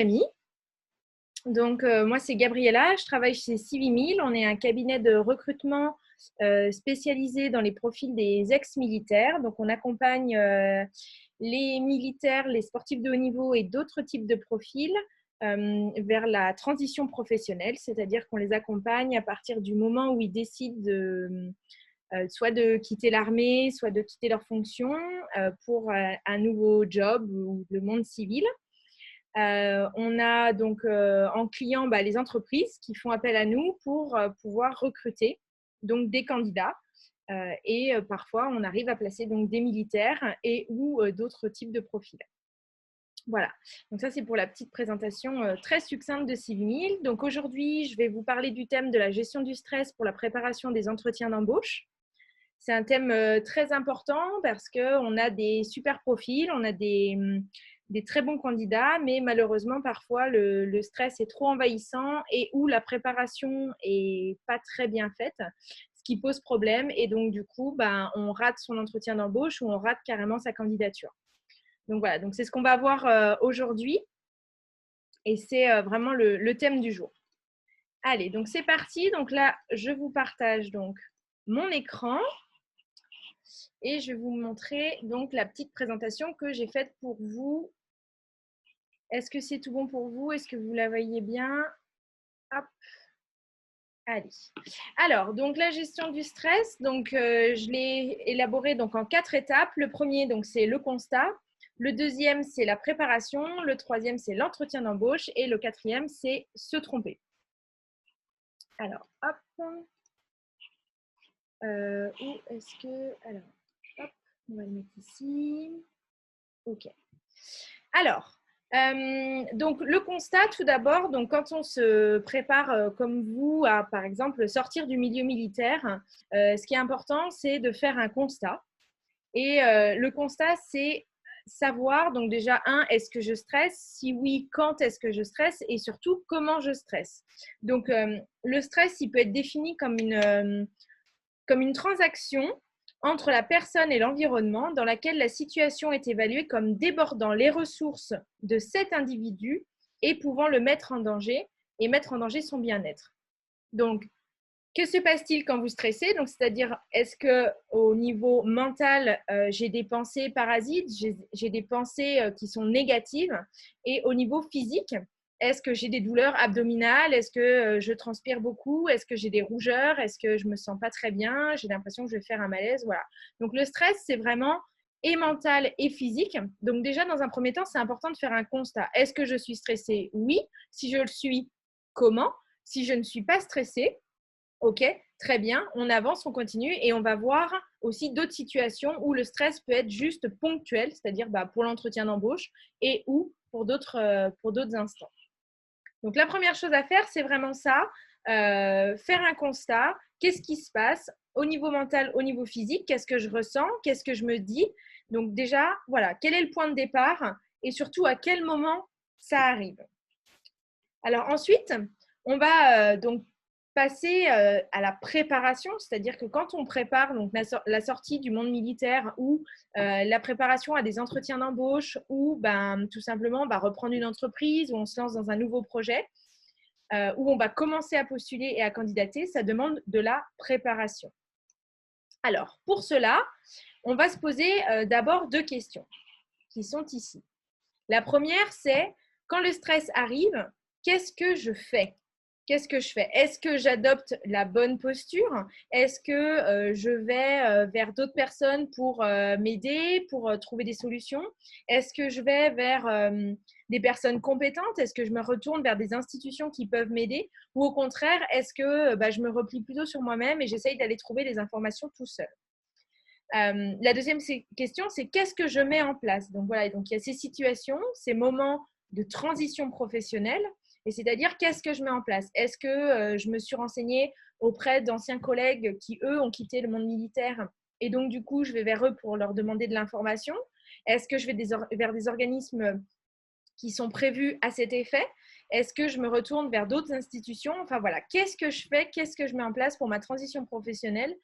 Amis. Donc, moi, c'est Gabriella, je travaille chez Civimil. On est un cabinet de recrutement spécialisé dans les profils des ex-militaires. Donc, on accompagne les militaires, les sportifs de haut niveau et d'autres types de profils vers la transition professionnelle, c'est-à-dire qu'on les accompagne à partir du moment où ils décident soit de quitter l'armée, soit de quitter leur fonction pour un nouveau job ou le monde civil. On a donc en client les entreprises qui font appel à nous pour pouvoir recruter donc des candidats et parfois on arrive à placer donc des militaires et ou d'autres types de profils. Voilà, donc ça c'est pour la petite présentation très succincte de Civimil. Donc aujourd'hui, je vais vous parler du thème de la gestion du stress pour la préparation des entretiens d'embauche. C'est un thème très important parce qu'on a des super profils, on a des très bons candidats, mais malheureusement, parfois, le stress est trop envahissant et où la préparation n'est pas très bien faite, ce qui pose problème. Et donc, du coup, on rate son entretien d'embauche ou on rate carrément sa candidature. Donc, voilà, donc c'est ce qu'on va voir aujourd'hui et c'est vraiment le thème du jour. Allez, donc c'est parti. Donc là, je vous partage donc mon écran. Et je vais vous montrer donc la petite présentation que j'ai faite pour vous. Est-ce que c'est tout bon pour vous? Est-ce que vous la voyez bien? Hop. Allez. Alors, donc la gestion du stress, donc je l'ai élaborée donc en 4 étapes. Le premier, donc c'est le constat. Le deuxième, c'est la préparation. Le troisième, c'est l'entretien d'embauche. Et le quatrième, c'est se tromper. Alors, hop. Où est-ce que… Alors, hop, on va le mettre ici. OK. Alors, donc le constat tout d'abord, donc quand on se prépare comme vous à par exemple sortir du milieu militaire, ce qui est important c'est de faire un constat. Et le constat c'est savoir donc déjà est-ce que je stresse? Si oui, quand est-ce que je stresse? Et surtout comment je stresse? Donc le stress il peut être défini comme une transaction entre la personne et l'environnement dans laquelle la situation est évaluée comme débordant les ressources de cet individu et pouvant le mettre en danger et mettre en danger son bien-être. Donc, que se passe-t-il quand vous stressez? Donc, c'est-à-dire, est-ce qu'au niveau mental, j'ai des pensées parasites, j'ai des pensées qui sont négatives? Et au niveau physique, est-ce que j'ai des douleurs abdominales? Est-ce que je transpire beaucoup? Est-ce que j'ai des rougeurs? Est-ce que je ne me sens pas très bien? J'ai l'impression que je vais faire un malaise. Voilà. Donc, le stress, c'est vraiment et mental et physique. Donc, déjà, dans un premier temps, c'est important de faire un constat. Est-ce que je suis stressée? Oui. Si je le suis, comment? Si je ne suis pas stressée, OK, très bien, on avance, on continue et on va voir aussi d'autres situations où le stress peut être juste ponctuel, c'est-à-dire pour l'entretien d'embauche et ou pour d'autres instants. Donc, la première chose à faire, c'est vraiment ça, faire un constat. Qu'est-ce qui se passe au niveau mental, au niveau physique? Qu'est-ce que je ressens? Qu'est-ce que je me dis? Donc, déjà, voilà, quel est le point de départ et surtout à quel moment ça arrive? Alors ensuite, on va donc passer à la préparation, c'est-à-dire que quand on prépare donc, la sortie du monde militaire ou la préparation à des entretiens d'embauche ou tout simplement reprendre une entreprise ou on se lance dans un nouveau projet où on va commencer à postuler et à candidater, ça demande de la préparation. Alors, pour cela, on va se poser d'abord 2 questions qui sont ici. La première, c'est quand le stress arrive, qu'est-ce que je fais? Qu'est-ce que je fais? Est-ce que j'adopte la bonne posture? Est-ce que je vais vers d'autres personnes pour m'aider, pour trouver des solutions? Est-ce que je vais vers des personnes compétentes? Est-ce que je me retourne vers des institutions qui peuvent m'aider? Ou au contraire, est-ce que je me replie plutôt sur moi-même et j'essaye d'aller trouver des informations tout seul? La deuxième question, c'est qu'est-ce que je mets en place? Donc voilà, donc il y a ces situations, ces moments de transition professionnelle, et c'est-à-dire qu'est-ce que je mets en place? Est-ce que je me suis renseignée auprès d'anciens collègues qui, eux, ont quitté le monde militaire et donc du coup, je vais vers eux pour leur demander de l'information? Est-ce que je vais vers des organismes qui sont prévus à cet effet? Est-ce que je me retourne vers d'autres institutions? Enfin voilà, qu'est-ce que je fais? Qu'est-ce que je mets en place pour ma transition professionnelle?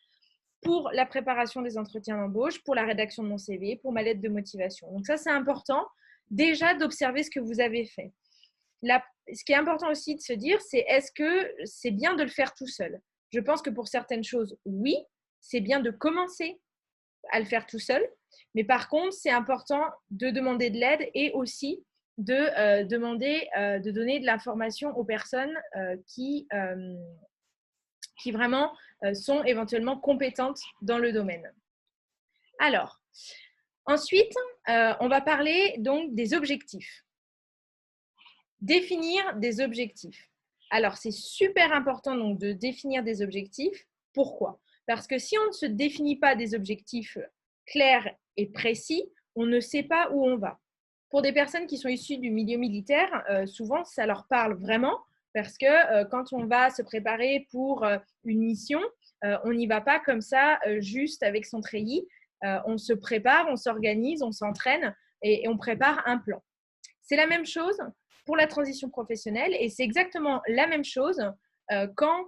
Pour la préparation des entretiens d'embauche, pour la rédaction de mon CV, pour ma lettre de motivation. Donc ça, c'est important déjà d'observer ce que vous avez fait. ce qui est important aussi de se dire, c'est est-ce que c'est bien de le faire tout seul? Je pense que pour certaines choses, oui, c'est bien de commencer à le faire tout seul. Mais par contre, c'est important de demander de l'aide et aussi de demander de donner de l'information aux personnes qui vraiment sont éventuellement compétentes dans le domaine. Alors, ensuite, on va parler donc des objectifs. Définir des objectifs. Alors, c'est super important donc de définir des objectifs. Pourquoi? Parce que si on ne se définit pas des objectifs clairs et précis, on ne sait pas où on va. Pour des personnes qui sont issues du milieu militaire, souvent, ça leur parle vraiment parce que quand on va se préparer pour une mission, on n'y va pas comme ça, juste avec son treillis. On se prépare, on s'organise, on s'entraîne et on prépare un plan. C'est la même chose pour la transition professionnelle et c'est exactement la même chose quand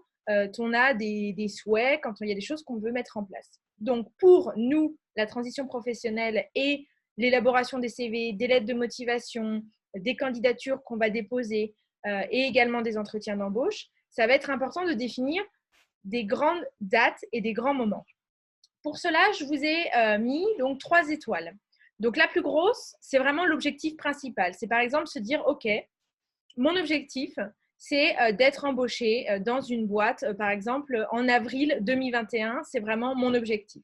on a des souhaits, quand il y a des choses qu'on veut mettre en place. Donc, pour nous, la transition professionnelle et l'élaboration des CV, des lettres de motivation, des candidatures qu'on va déposer et également des entretiens d'embauche, ça va être important de définir des grandes dates et des grands moments. Pour cela, je vous ai mis donc 3 étoiles. Donc, la plus grosse, c'est vraiment l'objectif principal. C'est par exemple se dire, OK, mon objectif, c'est d'être embauché dans une boîte, par exemple, en avril 2021. C'est vraiment mon objectif.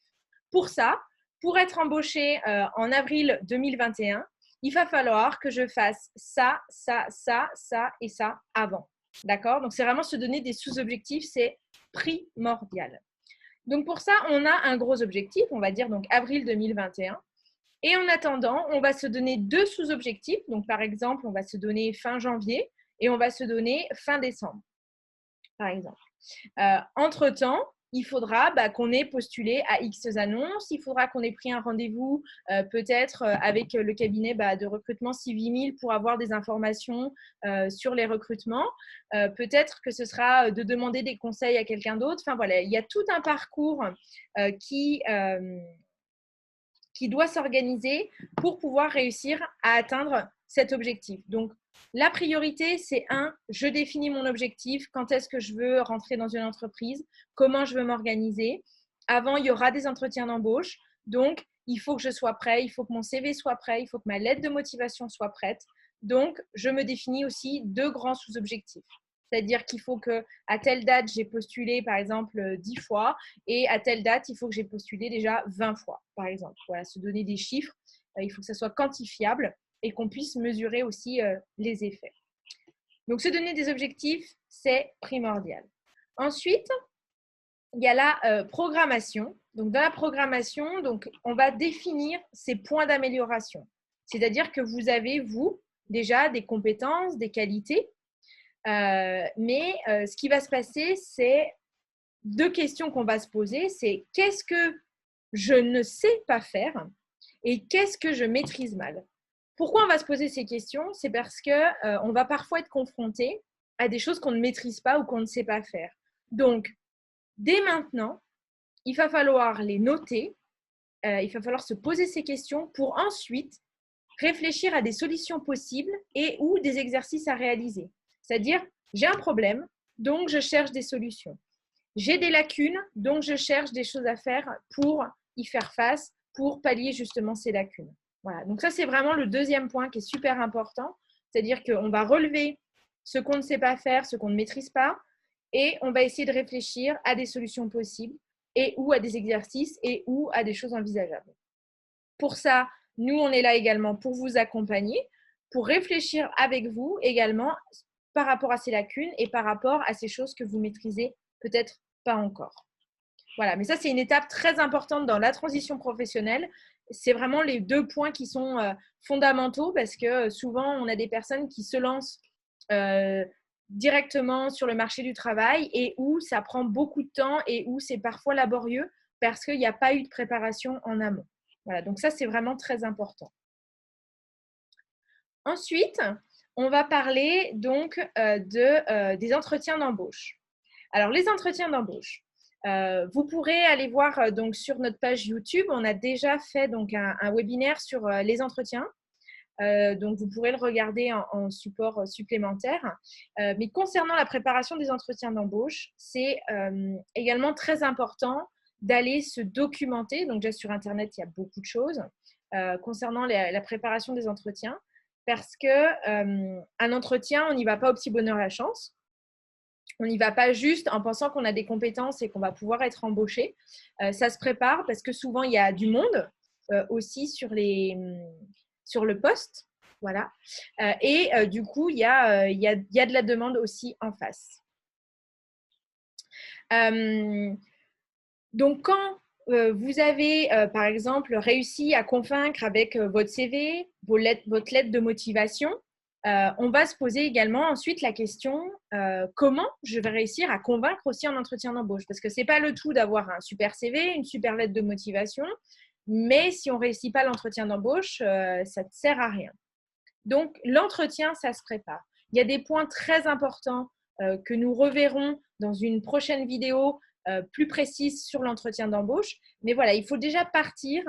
Pour ça, pour être embauché en avril 2021, il va falloir que je fasse ça, ça, ça, ça et ça avant. D'accord? Donc, c'est vraiment se donner des sous-objectifs, c'est primordial. Donc, pour ça, on a un gros objectif, on va dire donc avril 2021. Et en attendant, on va se donner 2 sous-objectifs. Donc, par exemple, on va se donner fin janvier et on va se donner fin décembre, par exemple. Entre-temps, il faudra qu'on ait postulé à X annonces, il faudra qu'on ait pris un rendez-vous peut-être avec le cabinet de recrutement Civimil pour avoir des informations sur les recrutements. Peut-être que ce sera de demander des conseils à quelqu'un d'autre. Enfin voilà, il y a tout un parcours qui doit s'organiser pour pouvoir réussir à atteindre cet objectif. Donc, la priorité, c'est je définis mon objectif, quand est-ce que je veux rentrer dans une entreprise, comment je veux m'organiser. Avant, il y aura des entretiens d'embauche. Donc, il faut que je sois prêt, il faut que mon CV soit prêt, il faut que ma lettre de motivation soit prête. Donc, je me définis aussi 2 grands sous-objectifs. C'est-à-dire qu'il faut qu'à telle date, j'ai postulé, par exemple, 10 fois et à telle date, il faut que j'ai postulé déjà 20 fois, par exemple. Voilà, se donner des chiffres. Il faut que ça soit quantifiable et qu'on puisse mesurer aussi les effets. Donc, se donner des objectifs, c'est primordial. Ensuite, il y a la programmation. Donc, dans la programmation, donc, on va définir ces points d'amélioration. C'est-à-dire que vous avez, vous, déjà des compétences, des qualités. Mais ce qui va se passer, c'est 2 questions qu'on va se poser. C'est qu'est-ce que je ne sais pas faire et qu'est-ce que je maîtrise mal? Pourquoi on va se poser ces questions? C'est parce qu'on va parfois être confronté à des choses qu'on ne maîtrise pas ou qu'on ne sait pas faire. Donc, dès maintenant, il va falloir les noter, il va falloir se poser ces questions pour ensuite réfléchir à des solutions possibles et ou des exercices à réaliser. C'est-à-dire, j'ai un problème, donc je cherche des solutions. J'ai des lacunes, donc je cherche des choses à faire pour y faire face, pour pallier justement ces lacunes. Voilà, donc ça, c'est vraiment le 2e point qui est super important. C'est-à-dire qu'on va relever ce qu'on ne sait pas faire, ce qu'on ne maîtrise pas, et on va essayer de réfléchir à des solutions possibles et ou à des exercices et ou à des choses envisageables. Pour ça, nous, on est là également pour vous accompagner, pour réfléchir avec vous également par rapport à ces lacunes et par rapport à ces choses que vous maîtrisez peut-être pas encore. Voilà, mais ça, c'est une étape très importante dans la transition professionnelle. C'est vraiment les 2 points qui sont fondamentaux parce que souvent, on a des personnes qui se lancent directement sur le marché du travail et où ça prend beaucoup de temps et où c'est parfois laborieux parce qu'il n'y a pas eu de préparation en amont. Voilà, donc ça, c'est vraiment très important. Ensuite, on va parler donc des entretiens d'embauche. Alors, les entretiens d'embauche, vous pourrez aller voir donc sur notre page YouTube, on a déjà fait donc un webinaire sur les entretiens. Donc, vous pourrez le regarder en support supplémentaire. Mais concernant la préparation des entretiens d'embauche, c'est également très important d'aller se documenter. Donc, déjà sur Internet, il y a beaucoup de choses concernant la préparation des entretiens. Parce qu'un entretien, on n'y va pas au petit bonheur la chance. On n'y va pas juste en pensant qu'on a des compétences et qu'on va pouvoir être embauché. Ça se prépare parce que souvent, il y a du monde aussi sur le poste. Voilà. Du coup, il y a de la demande aussi en face. Donc, quand vous avez, par exemple, réussi à convaincre avec votre CV, votre lettre de motivation, on va se poser également ensuite la question comment je vais réussir à convaincre aussi en entretien d'embauche. Parce que ce n'est pas le tout d'avoir un super CV, une super lettre de motivation, mais si on ne réussit pas l'entretien d'embauche, ça ne sert à rien. Donc, l'entretien, ça se prépare. Il y a des points très importants que nous reverrons dans une prochaine vidéo plus précise sur l'entretien d'embauche. Mais voilà, il faut déjà partir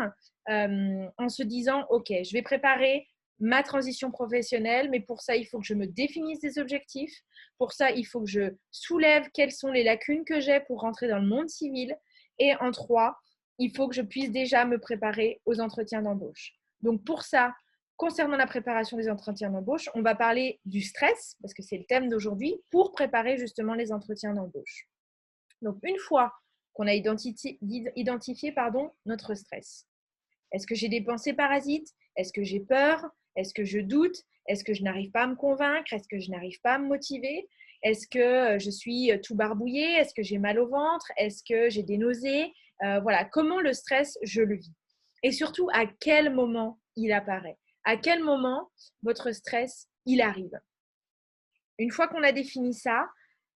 en se disant, OK, je vais préparer ma transition professionnelle, mais pour ça, il faut que je me définisse des objectifs. Pour ça, il faut que je soulève quelles sont les lacunes que j'ai pour rentrer dans le monde civil. Et en 3, il faut que je puisse déjà me préparer aux entretiens d'embauche. Donc, pour ça, concernant la préparation des entretiens d'embauche, on va parler du stress, parce que c'est le thème d'aujourd'hui, pour préparer justement les entretiens d'embauche. Donc, une fois qu'on a identifié notre stress, est-ce que j'ai des pensées parasites? Est-ce que j'ai peur? Est-ce que je doute? Est-ce que je n'arrive pas à me convaincre? Est-ce que je n'arrive pas à me motiver? Est-ce que je suis tout barbouillé? Est-ce que j'ai mal au ventre? Est-ce que j'ai des nausées? Voilà, comment le stress, je le vis. Et surtout, à quel moment il apparaît? À quel moment votre stress, il arrive? Une fois qu'on a défini ça,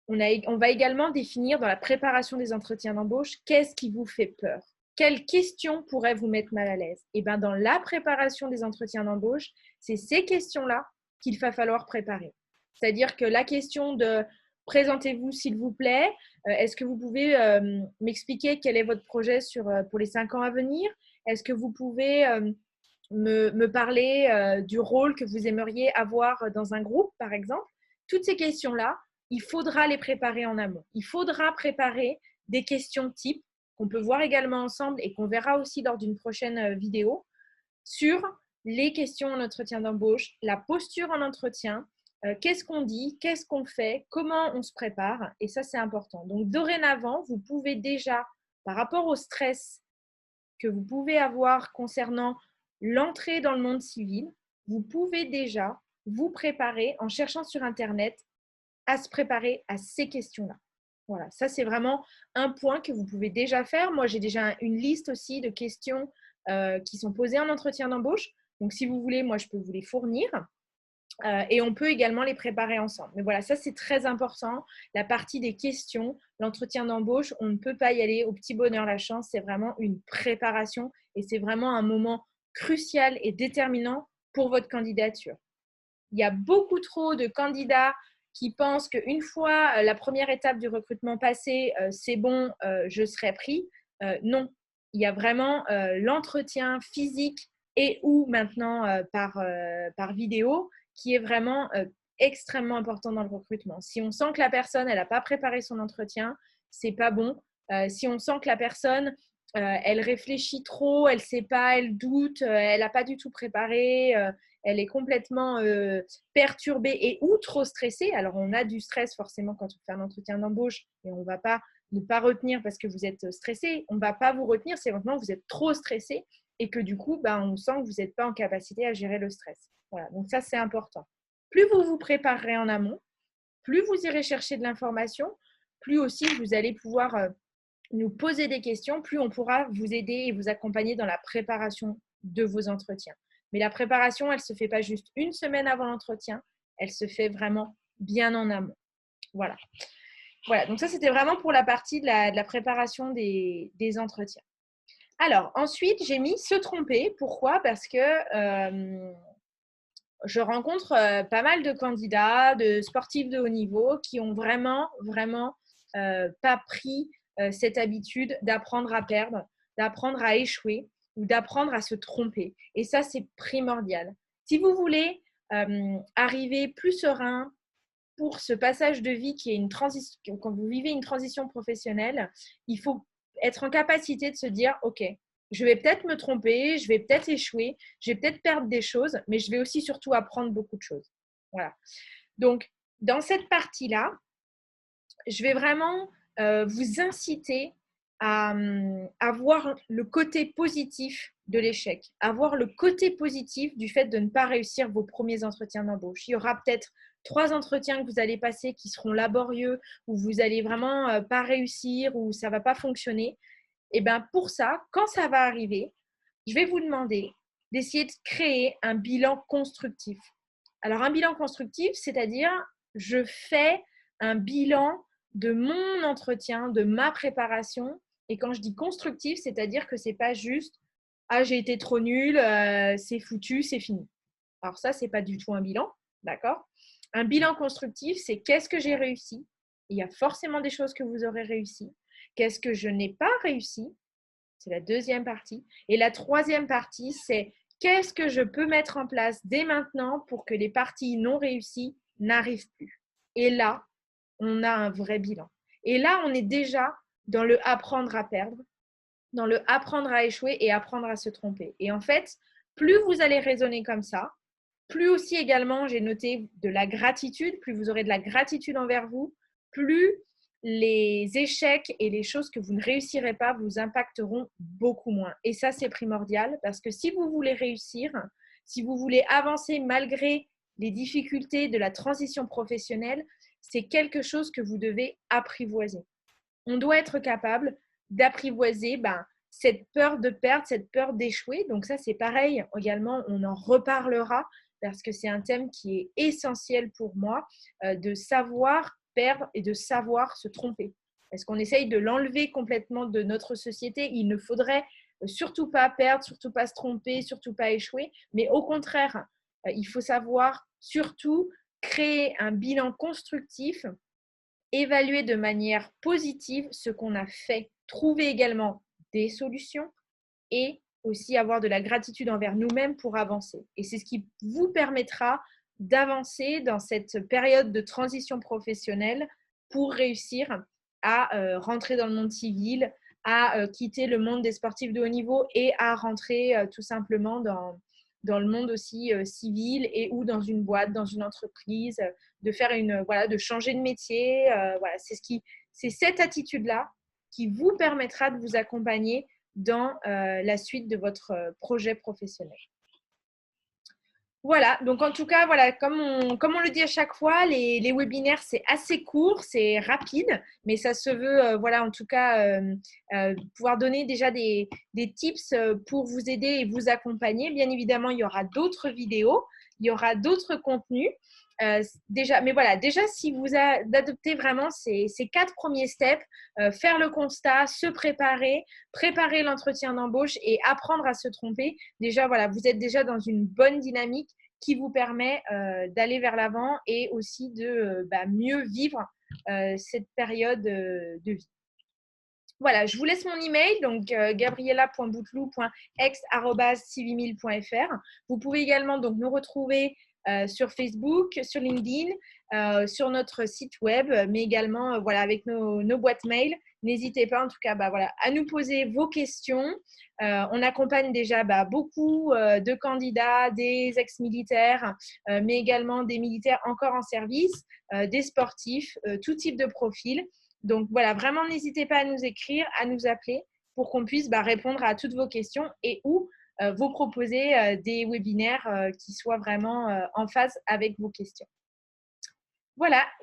on va également définir dans la préparation des entretiens d'embauche, qu'est-ce qui vous fait peur? Quelles questions pourraient vous mettre mal à l'aise? Et bien, dans la préparation des entretiens d'embauche, c'est ces questions-là qu'il va falloir préparer. C'est-à-dire que la question de présentez-vous s'il vous plaît, est-ce que vous pouvez m'expliquer quel est votre projet pour les 5 ans à venir? Est-ce que vous pouvez me parler du rôle que vous aimeriez avoir dans un groupe, par exemple? Toutes ces questions-là, il faudra les préparer en amont. Il faudra préparer des questions types qu'on peut voir également ensemble et qu'on verra aussi lors d'une prochaine vidéo sur les questions en entretien d'embauche, la posture en entretien, qu'est-ce qu'on dit, qu'est-ce qu'on fait, comment on se prépare. Et ça, c'est important. Donc, dorénavant, vous pouvez déjà, par rapport au stress que vous pouvez avoir concernant l'entrée dans le monde civil, vous pouvez déjà vous préparer en cherchant sur Internet à se préparer à ces questions-là. Voilà, ça c'est vraiment un point que vous pouvez déjà faire. Moi, j'ai déjà une liste aussi de questions qui sont posées en entretien d'embauche. Donc, si vous voulez, moi, je peux vous les fournir. Et on peut également les préparer ensemble. Mais voilà, ça c'est très important. La partie des questions, l'entretien d'embauche, on ne peut pas y aller au petit bonheur la chance. C'est vraiment une préparation et c'est vraiment un moment crucial et déterminant pour votre candidature. Il y a beaucoup trop de candidats qui pensent qu'une fois la première étape du recrutement passée, c'est bon, je serai pris. Non, il y a vraiment l'entretien physique et ou maintenant par vidéo qui est vraiment extrêmement important dans le recrutement. Si on sent que la personne, elle n'a pas préparé son entretien, c'est pas bon. Si on sent que la personne, elle réfléchit trop, elle ne sait pas, elle doute, elle n'a pas du tout préparé, elle est complètement perturbée et ou trop stressée. Alors, on a du stress forcément quand on fait un entretien d'embauche et on ne va pas ne pas retenir parce que vous êtes stressé. On ne va pas vous retenir, c'est maintenant que vous êtes trop stressé et que du coup, on sent que vous n'êtes pas en capacité à gérer le stress. Voilà, donc ça, c'est important. Plus vous vous préparerez en amont, plus vous irez chercher de l'information, plus aussi vous allez pouvoir nous poser des questions, plus on pourra vous aider et vous accompagner dans la préparation de vos entretiens. Mais la préparation, elle ne se fait pas juste une semaine avant l'entretien, elle se fait vraiment bien en amont. Voilà. Voilà, donc ça, c'était vraiment pour la partie de la préparation des entretiens. Alors, ensuite, j'ai mis se tromper. Pourquoi? Parce que je rencontre pas mal de candidats, de sportifs de haut niveau qui ont vraiment pas pris cette habitude d'apprendre à perdre, d'apprendre à échouer ou d'apprendre à se tromper. Et ça, c'est primordial. Si vous voulez arriver plus serein pour ce passage de vie qui est une transition, quand vous vivez une transition professionnelle, il faut être en capacité de se dire, OK, je vais peut-être me tromper, je vais peut-être échouer, je vais peut-être perdre des choses, mais je vais aussi surtout apprendre beaucoup de choses. Voilà. Donc, dans cette partie-là, je vais vraiment vous inciter à voir le côté positif de l'échec, à voir le côté positif du fait de ne pas réussir vos premiers entretiens d'embauche. Il y aura peut-être 3 entretiens que vous allez passer qui seront laborieux, où vous allez vraiment pas réussir, où ça ne va pas fonctionner. Et bien pour ça, quand ça va arriver, je vais vous demander d'essayer de créer un bilan constructif. Alors un bilan constructif, c'est-à-dire je fais un bilan de mon entretien, de ma préparation. Et quand je dis constructif, c'est-à-dire que ce n'est pas juste « Ah, j'ai été trop nul, c'est foutu, c'est fini ». Alors ça, ce n'est pas du tout un bilan, d'accord? Un bilan constructif, c'est qu'est-ce que j'ai réussi? Il y a forcément des choses que vous aurez réussi. Qu'est-ce que je n'ai pas réussi? C'est la deuxième partie. Et la troisième partie, c'est qu'est-ce que je peux mettre en place dès maintenant pour que les parties non réussies n'arrivent plus? Et là, on a un vrai bilan. Et là, on est déjà dans le apprendre à perdre, dans le apprendre à échouer et apprendre à se tromper. Et en fait, plus vous allez raisonner comme ça, plus aussi également, j'ai noté de la gratitude, plus vous aurez de la gratitude envers vous, plus les échecs et les choses que vous ne réussirez pas vous impacteront beaucoup moins. Et ça, c'est primordial parce que si vous voulez réussir, si vous voulez avancer malgré les difficultés de la transition professionnelle, c'est quelque chose que vous devez apprivoiser. On doit être capable d'apprivoiser cette peur de perdre, cette peur d'échouer. Donc ça, c'est pareil. Également, on en reparlera parce que c'est un thème qui est essentiel pour moi, de savoir perdre et de savoir se tromper. Est-ce qu'on essaye de l'enlever complètement de notre société? Il ne faudrait surtout pas perdre, surtout pas se tromper, surtout pas échouer. Mais au contraire, il faut savoir surtout créer un bilan constructif, évaluer de manière positive ce qu'on a fait, trouver également des solutions et aussi avoir de la gratitude envers nous-mêmes pour avancer. Et c'est ce qui vous permettra d'avancer dans cette période de transition professionnelle pour réussir à rentrer dans le monde civil, à quitter le monde des sportifs de haut niveau et à rentrer tout simplement dans le monde aussi civil et ou dans une boîte, dans une entreprise, de faire de changer de métier. C'est cette attitude-là qui vous permettra de vous accompagner dans la suite de votre projet professionnel. Voilà, donc en tout cas, voilà, comme on le dit à chaque fois, les webinaires, c'est assez court, c'est rapide, mais ça se veut, en tout cas, pouvoir donner déjà des tips pour vous aider et vous accompagner. Bien évidemment, il y aura d'autres vidéos, il y aura d'autres contenus. Déjà, si vous adoptez vraiment ces 4 premiers steps, faire le constat, se préparer l'entretien d'embauche et apprendre à se tromper, déjà, vous êtes déjà dans une bonne dynamique qui vous permet d'aller vers l'avant et aussi de mieux vivre cette période de vie. Voilà, je vous laisse mon email, donc gabriela.bouteloup.ex@civimil.fr. Vous pouvez également donc nous retrouver sur Facebook, sur LinkedIn, sur notre site web, mais également avec nos boîtes mail. N'hésitez pas en tout cas à nous poser vos questions. On accompagne déjà beaucoup de candidats, des ex-militaires, mais également des militaires encore en service, des sportifs, tout type de profil. Donc voilà, vraiment n'hésitez pas à nous écrire, à nous appeler pour qu'on puisse répondre à toutes vos questions et ou vous proposer des webinaires qui soient vraiment en phase avec vos questions. Voilà.